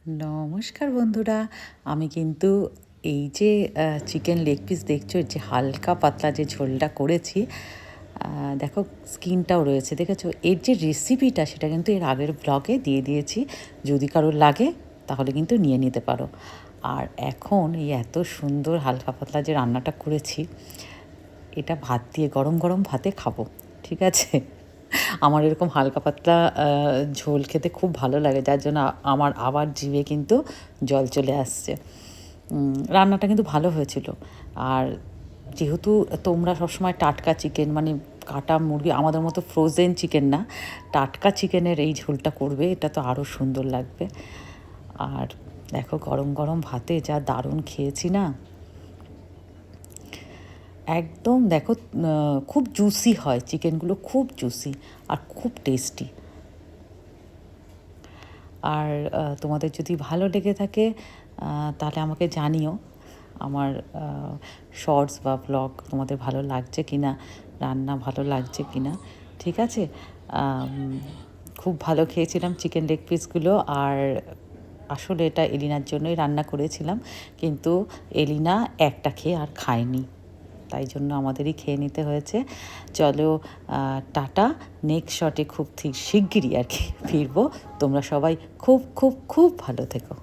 নমস্কার বন্ধুরা, আমি কিন্তু এই যে চিকেন লেগ পিস দেখছো, যে হালকা পাতলা যে ঝোলটা করেছি, দেখো স্কিনটাও রয়েছে, দেখেছো? এর যে রেসিপিটা সেটা কিন্তু এর আগের ব্লগে দিয়ে দিয়েছি, যদি কারোর লাগে তাহলে কিন্তু নিয়ে নিতে পারো। আর এখন এই এত সুন্দর হালকা পাতলা যে রান্নাটা করেছি, এটা ভাত দিয়ে গরম গরম ভাতে খাবো, ঠিক আছে? আমার এরকম হালকা পাতলা ঝোল খেতে খুব ভালো লাগে, যার জন্য আমার আবার জিভে কিন্তু জল চলে আসছে। রান্নাটা কিন্তু ভালো হয়েছিল। আর যেহেতু তোমরা সবসময় টাটকা চিকেন, মানে কাটা মুরগি, আমাদের মতো ফ্রোজেন চিকেন না, টাটকা চিকেনের এই ঝোলটা করবে, এটা তো আরও সুন্দর লাগবে। আর দেখো গরম গরম ভাতে যা দারুণ খেয়েছি না, একদম দেখো, খুব জুসি হয় চিকেনগুলো, খুব জুসি আর খুব টেস্টি। আর তোমাদের যদি ভালো লেগে থাকে তাহলে আমাকে জানিও, আমার শর্টস বা ব্লগ তোমাদের ভালো লাগছে কি না, রান্না ভালো লাগছে কি না, ঠিক আছে? খুব ভালো খেয়েছিলাম চিকেন লেগ পিসগুলো। আর আসলে এটা এলিনার জন্যই রান্না করেছিলাম, কিন্তু এলিনা একটা খেয়ে আর খায়নি, তাই জন্য আমাদেরই খেয়ে নিতে হয়েছে। চলো, টাটা। নেক্সট শটে খুব ঠিক শিগগিরই আর কি ফিরবো। তোমরা সবাই খুব খুব খুব ভালো থেকো।